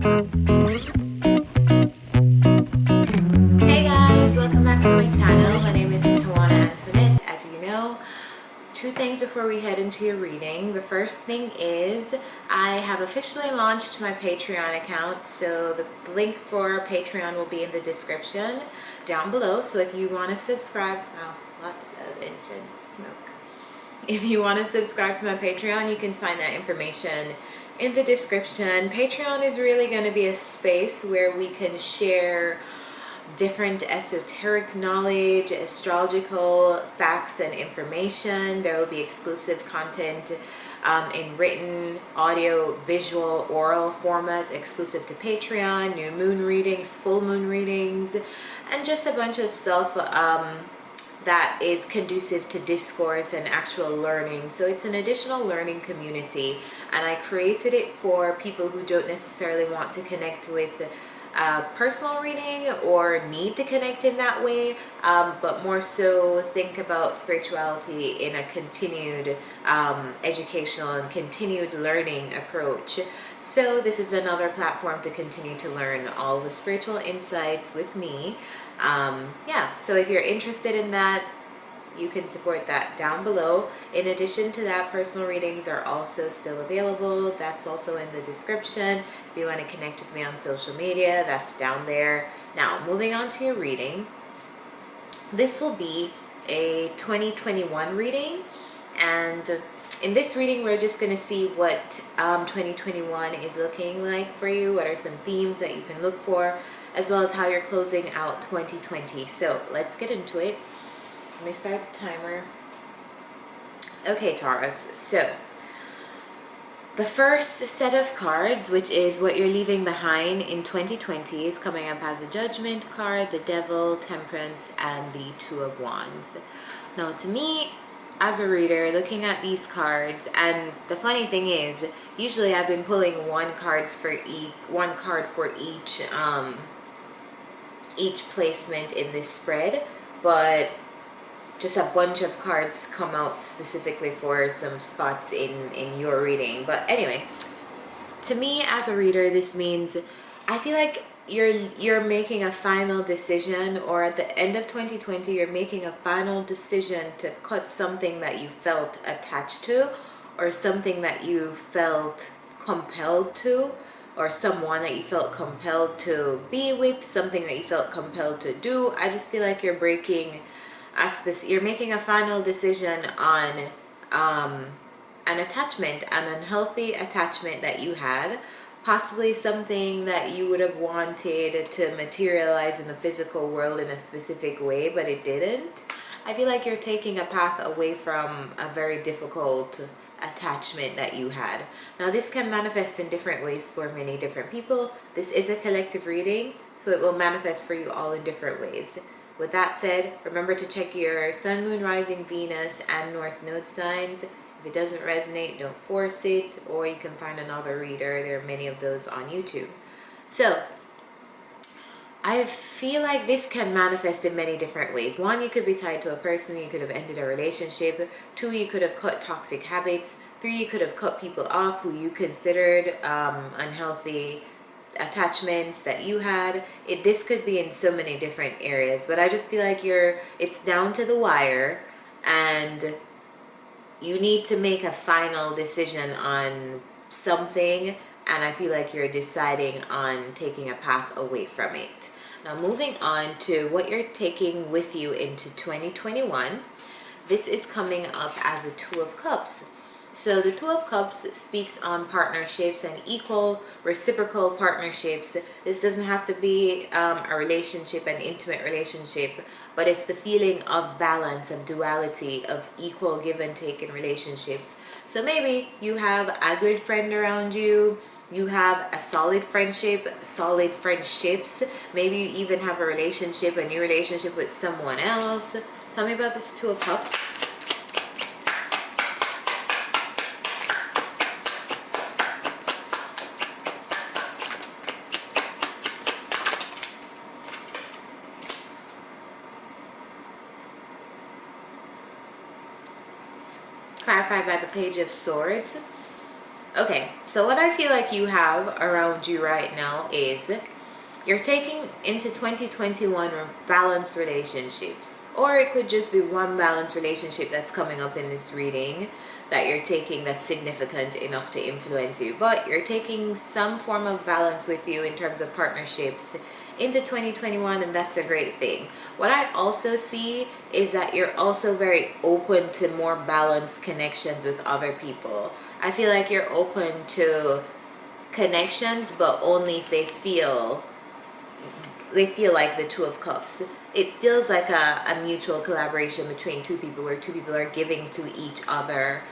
Hey guys, welcome back to my channel. My name is Tawana Antoinette. As you know, two things before we head into your reading. The first thing is I have officially launched my Patreon account, so the link for Patreon will be in the description down below. So if you want to subscribe, wow, lots of incense smoke. If you want to subscribe to my Patreon, you can find that information in the description. Patreon is really going to be a space where we can share different esoteric knowledge, astrological facts and information. There will be exclusive content in written, audio, visual, oral format exclusive to Patreon, new moon readings, full moon readings, and just a bunch of stuff that is conducive to discourse and actual learning. So it's an additional learning community, and I created it for people who don't necessarily want to connect with personal reading or need to connect in that way, but more so think about spirituality in a continued educational and continued learning approach. So this is another platform to continue to learn all the spiritual insights with me. Yeah, so if you're interested in that, you can support that down below. In addition to that, personal readings are also still available. That's also in the description. If you want to connect with me on social media, that's down there. Now, moving on to your reading. This will be a 2021 reading, and in this reading we're just going to see what 2021 is looking like for you, what are some themes that you can look for, as well as how you're closing out 2020. So let's get into it. Let me start the timer. Okay, Taurus, so the first set of cards, which is what you're leaving behind in 2020, is coming up as a Judgment card, the Devil, Temperance, and the Two of Wands. Now, to me, as a reader, looking at these cards, and the funny thing is, usually I've been pulling one card for each placement in this spread, but just a bunch of cards come out specifically for some spots in your reading. But anyway, to me as a reader, this means I feel like you're making a final decision, or at the end of 2020 you're making a final decision to cut something that you felt attached to, or something that you felt compelled to, or someone that you felt compelled to be with, something that you felt compelled to do. I just feel like you're making a final decision on an attachment, an unhealthy attachment that you had, possibly something that you would have wanted to materialize in the physical world in a specific way, but it didn't. I feel like you're taking a path away from a very difficult attachment that you had. Now, this can manifest in different ways for many different people. This is a collective reading, so it will manifest for you all in different ways. With that said, remember to check your Sun, Moon, Rising, Venus, and North Node signs. If it doesn't resonate, don't force it, or you can find another reader. There are many of those on YouTube. So, I feel like this can manifest in many different ways. One, you could be tied to a person. You could have ended a relationship. Two, you could have cut toxic habits. Three, you could have cut people off who you considered unhealthy attachments that you had. This could be in so many different areas, but I just feel like it's down to the wire, and you need to make a final decision on something, and I feel like you're deciding on taking a path away from it. Now, moving on to what you're taking with you into 2021. This is coming up as a Two of Cups. So the Two of Cups speaks on partnerships and equal, reciprocal partnerships. This doesn't have to be a relationship, an intimate relationship, but it's the feeling of balance, of duality, of equal give and take in relationships. So maybe you have a good friend around you, you have a solid friendship, solid friendships. Maybe you even have a new relationship with someone else. Tell me about this Two of Cups. Clarified by the Page of Swords. Okay, so what I feel like you have around you right now is you're taking into 2021 balanced relationships, or it could just be one balanced relationship that's coming up in this reading that you're taking that's significant enough to influence you. But you're taking some form of balance with you in terms of partnerships into 2021, and that's a great thing. What I also see is that you're also very open to more balanced connections with other people. I feel like you're open to connections, but only if they feel like the Two of Cups. It feels like a mutual collaboration between two people, where two people are giving to each other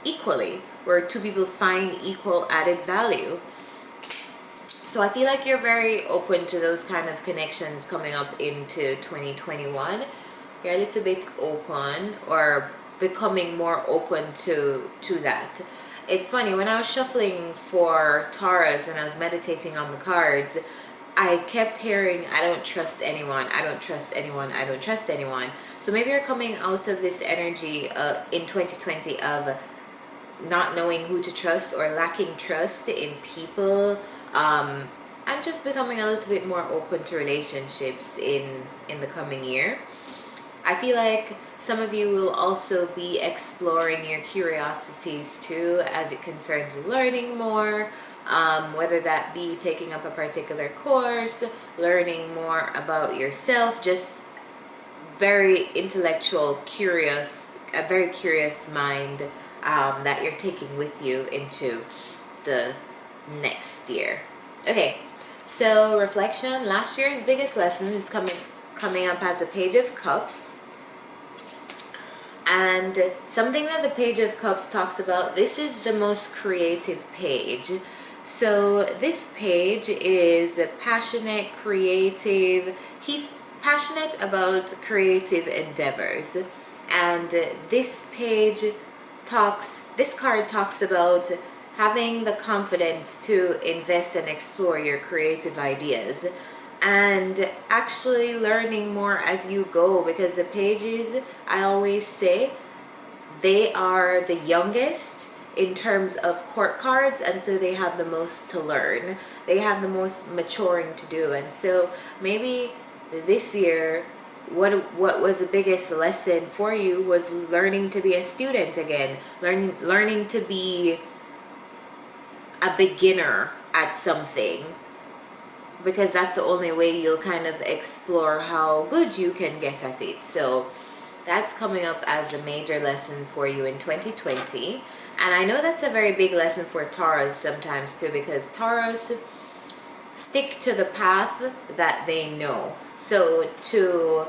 equally, where two people find equal added value. So I feel like you're very open to those kind of connections coming up into 2021. You're a little bit open, or becoming more open to that. It's funny, when I was shuffling for Taurus and I was meditating on the cards, I kept hearing, I don't trust anyone, I don't trust anyone, I don't trust anyone. So maybe you're coming out of this energy in 2020 of not knowing who to trust, or lacking trust in people, and just becoming a little bit more open to relationships in the coming year. I feel like some of you will also be exploring your curiosities too, as it concerns learning more, whether that be taking up a particular course, learning more about yourself, just very intellectual, curious, a very curious mind that you're taking with you into the next year. Okay, so reflection. Last year's biggest lesson is coming up as a Page of Cups. And something that the Page of Cups talks about, this is the most creative page. So this page is passionate, creative. He's passionate about creative endeavors. And this card talks about having the confidence to invest and explore your creative ideas, and actually learning more as you go, because the pages, I always say, they are the youngest in terms of court cards, and so they have the most to learn. They have the most maturing to do. And so maybe this year, what was the biggest lesson for you was learning to be a student again, learning to be a beginner at something, because that's the only way you'll kind of explore how good you can get at it. So that's coming up as a major lesson for you in 2020. And I know that's a very big lesson for Taurus sometimes too, because Taurus stick to the path that they know. So to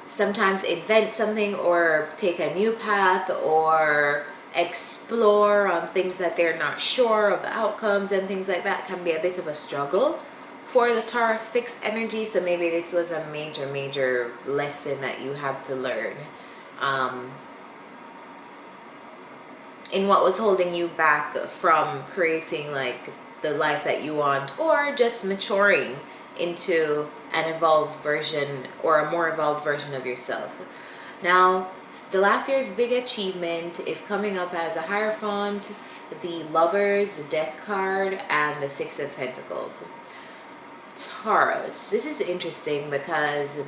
sometimes invent something, or take a new path, or explore on things that they're not sure of the outcomes and things like that, can be a bit of a struggle for the Taurus fixed energy. So maybe this was a major lesson that you had to learn in what was holding you back from creating like the life that you want, or just maturing into an evolved version, or a more evolved version of yourself. Now, the last year's big achievement is coming up as a Hierophant, the Lovers, the Death card, and the Six of Pentacles. Taurus, this is interesting because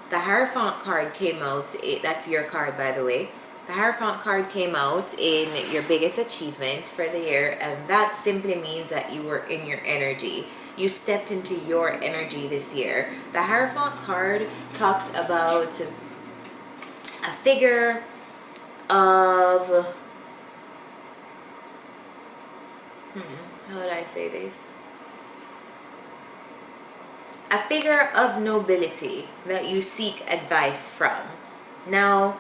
the Hierophant card came out, that's your card by the way. The Hierophant card came out in your biggest achievement for the year, and that simply means that you were in your energy. You stepped into your energy this year. The Hierophant card talks about a figure of, how would I say this? A figure of nobility that you seek advice from. Now,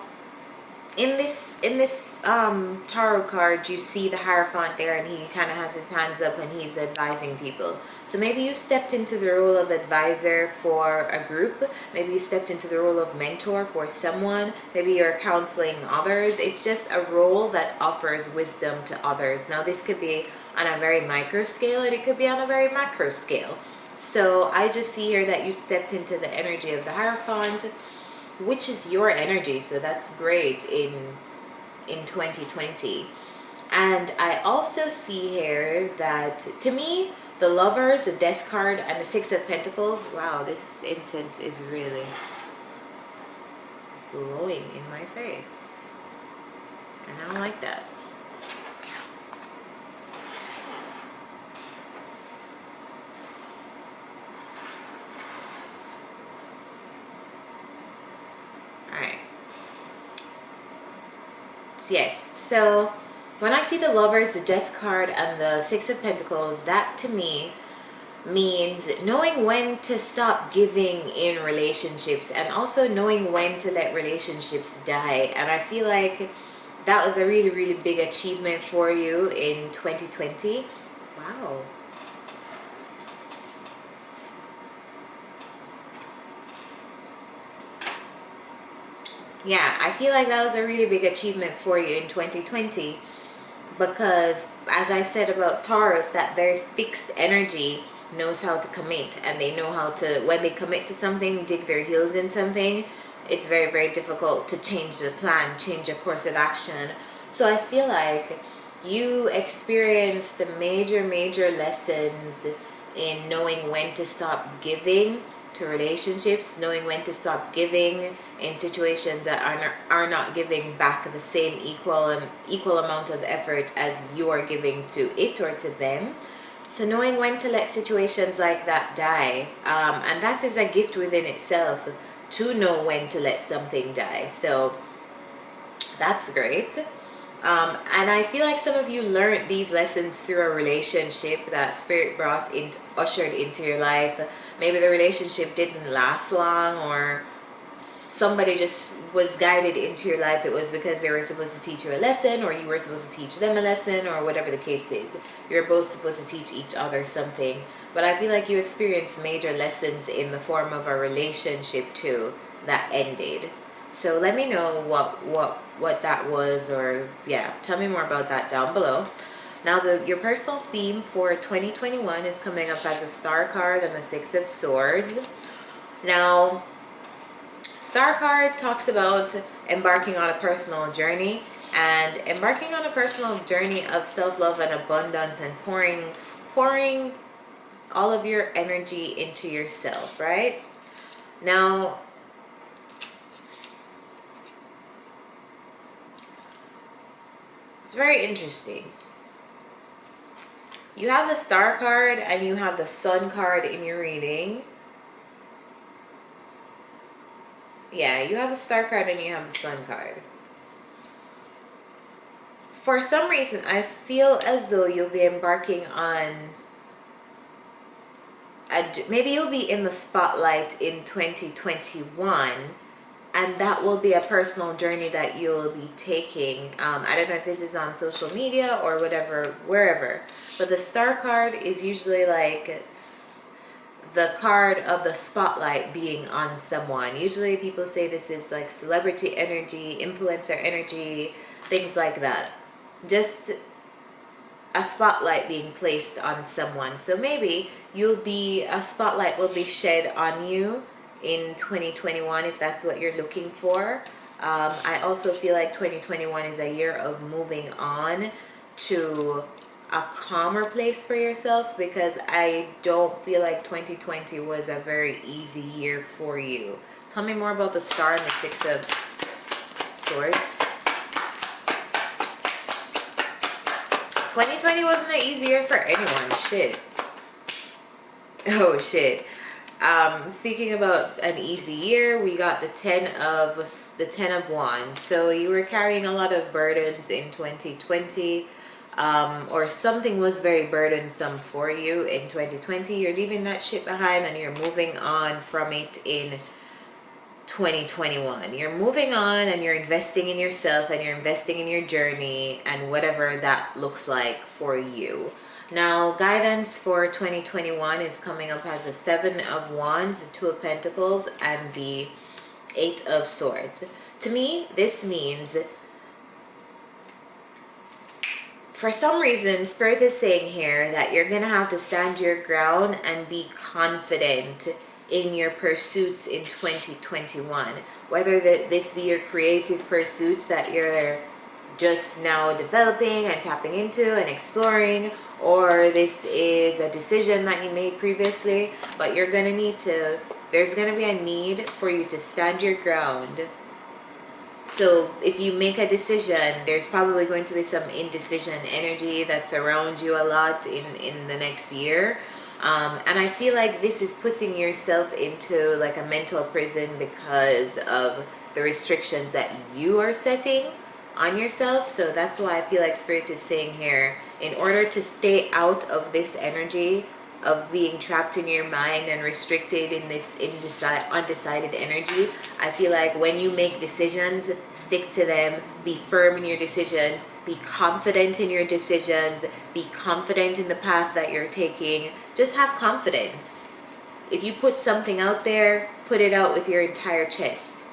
in this tarot card, you see the Hierophant there, and he kind of has his hands up and he's advising people. So maybe you stepped into the role of advisor for a group. Maybe you stepped into the role of mentor for someone. Maybe you're counseling others. It's just a role that offers wisdom to others. Now, this could be on a very micro scale, and it could be on a very macro scale. So I just see here that you stepped into the energy of the Hierophant, which is your energy. So that's great in 2020. And I also see here that, to me, the Lovers, the Death card, and the Six of Pentacles, wow, this incense is really blowing in my face. And I don't like that. Alright. Yes, so when I see the Lovers, the Death card, and the Six of Pentacles, that to me means knowing when to stop giving in relationships, and also knowing when to let relationships die. And I feel like that was a really, really big achievement for you in 2020. Wow. Yeah, I feel like that was a really big achievement for you in 2020, because as I said about Taurus, that very fixed energy knows how to commit, and they know how to, when they commit to something, dig their heels in something, it's very, very difficult to change the plan, change a course of action. So I feel like you experienced the major lessons in knowing when to stop giving to relationships, knowing when to stop giving in situations that are not giving back the same equal amount of effort as you are giving to it or to them. So knowing when to let situations like that die, and that is a gift within itself, to know when to let something die. So that's great. And I feel like some of you learned these lessons through a relationship that Spirit ushered into your life. Maybe the relationship didn't last long, or somebody just was guided into your life. It was because they were supposed to teach you a lesson, or you were supposed to teach them a lesson, or whatever the case is. You're both supposed to teach each other something. But I feel like you experienced major lessons in the form of a relationship too that ended. So let me know what that was, or yeah, tell me more about that down below. Now your personal theme for 2021 is coming up as a Star card and the Six of Swords. Now, Star card talks about embarking on a personal journey, and embarking on a personal journey of self-love and abundance, and pouring all of your energy into yourself, right? Now, it's very interesting. You have the Star card and you have the Sun card in your reading. Yeah, you have the Star card and you have the Sun card. For some reason, I feel as though you'll be embarking on maybe you'll be in the spotlight in 2021, and that will be a personal journey that you'll be taking. I don't know if this is on social media or whatever, wherever, but the Star card is usually like the card of the spotlight being on someone. Usually people say this is like celebrity energy, influencer energy, things like that. Just a spotlight being placed on someone. So maybe a spotlight will be shed on you in 2021 if that's what you're looking for. I also feel like 2021 is a year of moving on to a calmer place for yourself, because I don't feel like 2020 was a very easy year for you. Tell me more about the Star and the Six of Swords. 2020 wasn't an easy year for anyone. Shit. Oh shit. Speaking about an easy year, we got the Ten of Wands. So you were carrying a lot of burdens in 2020, or something was very burdensome for you in 2020. You're leaving that shit behind and you're moving on from it in 2021. You're moving on and you're investing in yourself and you're investing in your journey and whatever that looks like for you. Now, guidance for 2021 is coming up as a Seven of Wands, the Two of Pentacles, and the Eight of Swords. To me, this means, for some reason, Spirit is saying here that you're going to have to stand your ground and be confident in your pursuits in 2021. Whether this be your creative pursuits that you're just now developing and tapping into and exploring, or this is a decision that you made previously, but you're gonna need to, there's gonna be a need for you to stand your ground. So if you make a decision, there's probably going to be some indecision energy that's around you a lot in the next year. And I feel like this is putting yourself into like a mental prison because of the restrictions that you are setting on yourself. So that's why I feel like Spirit is saying here, in order to stay out of this energy of being trapped in your mind and restricted in this undecided energy, I feel like when you make decisions, stick to them, be firm in your decisions, be confident in your decisions, be confident in the path that you're taking. Just have confidence. If you put something out there, put it out with your entire chest.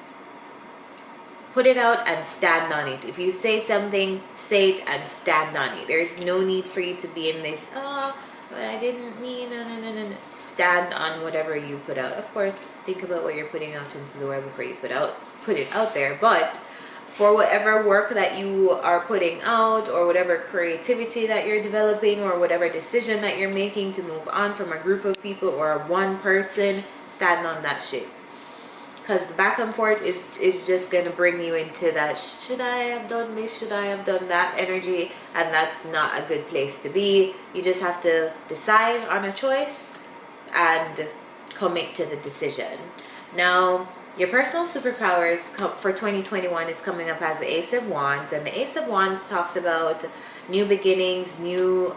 Put it out and stand on it. If you say something, say it and stand on it. There's no need for you to be in this, oh, but I didn't mean, no. Stand on whatever you put out. Of course, think about what you're putting out into the world before you put it out there. But for whatever work that you are putting out, or whatever creativity that you're developing, or whatever decision that you're making to move on from a group of people or one person, stand on that shit. Because the back and forth is just going to bring you into that, should I have done this, should I have done that energy, and that's not a good place to be. You just have to decide on a choice and commit to the decision. Now, your personal superpowers for 2021 is coming up as the Ace of Wands, and the Ace of Wands talks about new beginnings, new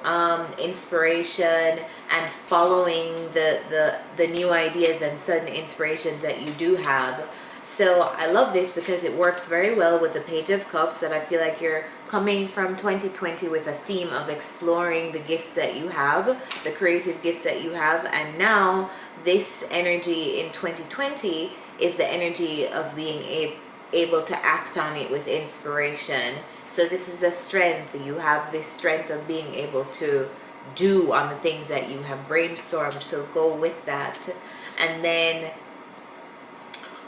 inspiration, and following the new ideas and sudden inspirations that you do have. So I love this because it works very well with the Page of Cups, that I feel like you're coming from 2020 with a theme of exploring the gifts that you have, the creative gifts that you have, and now this energy in 2020 is the energy of being able to act on it with inspiration. So this is a strength. You have this strength of being able to do on the things that you have brainstormed. So go with that. And then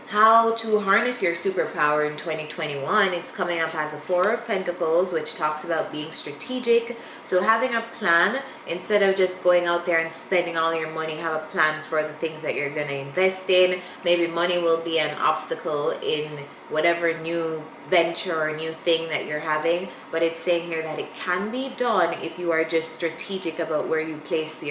how to harness your superpower in 2021. It's coming up as a Four of Pentacles, which talks about being strategic. So having a plan, instead of just going out there and spending all your money, have a plan for the things that you're going to invest in. Maybe money will be an obstacle in whatever new venture or new thing that you're having, but it's saying here that it can be done if you are just strategic about where you place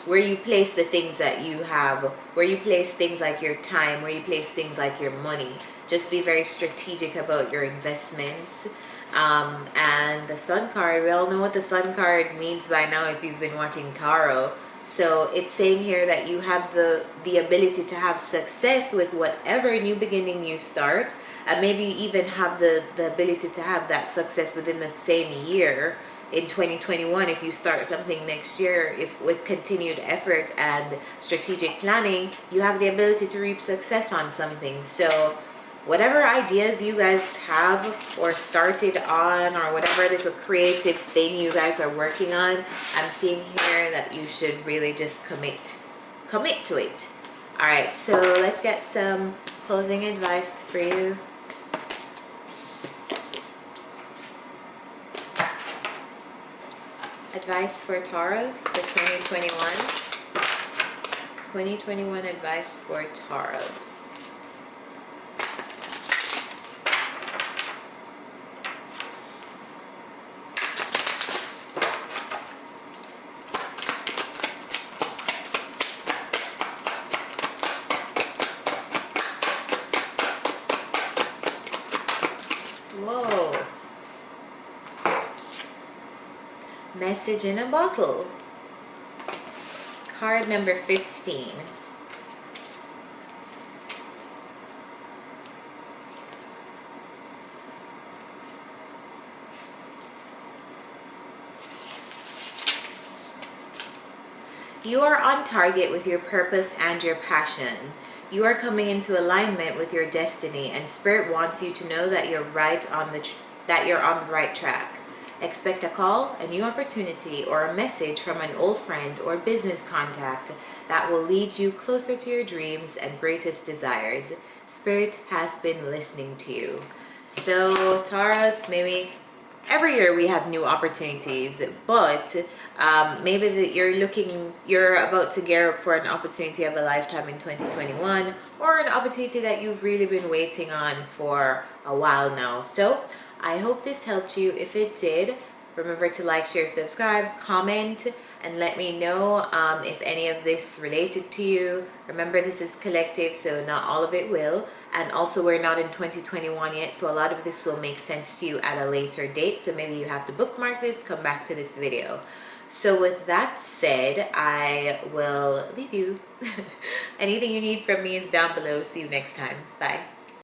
where you place the things that you have, where you place things like your time, where you place things like your money. Just be very strategic about your investments. And the Sun card, we all know what the Sun card means by now if you've been watching Tarot. So it's saying here that you have the ability to have success with whatever new beginning you start, and maybe even have the ability to have that success within the same year. In 2021, if you start something next year, if with continued effort and strategic planning, you have the ability to reap success on something. So whatever ideas you guys have or started on, or whatever little creative thing you guys are working on, I'm seeing here that you should really just commit to it. All right, so let's get some closing advice for you. Advice for Taurus for 2021. 2021 advice for Taurus. Whoa. Message in a bottle. Card number 15. You are on target with your purpose and your passion. You are coming into alignment with your destiny, and Spirit wants you to know that you're on the right track. Expect a call, a new opportunity, or a message from an old friend or business contact that will lead you closer to your dreams and greatest desires. Spirit has been listening to you. So Taurus, maybe every year we have new opportunities, but maybe that you're about to gear up for an opportunity of a lifetime in 2021, or an opportunity that you've really been waiting on for a while now. So I hope this helped you. If it did, remember to like, share, subscribe, comment, and let me know if any of this related to you. Remember, this is collective, so not all of it will. And also, we're not in 2021 yet, so a lot of this will make sense to you at a later date. So maybe you have to bookmark this, come back to this video. So with that said, I will leave you. Anything you need from me is down below. See you next time. Bye.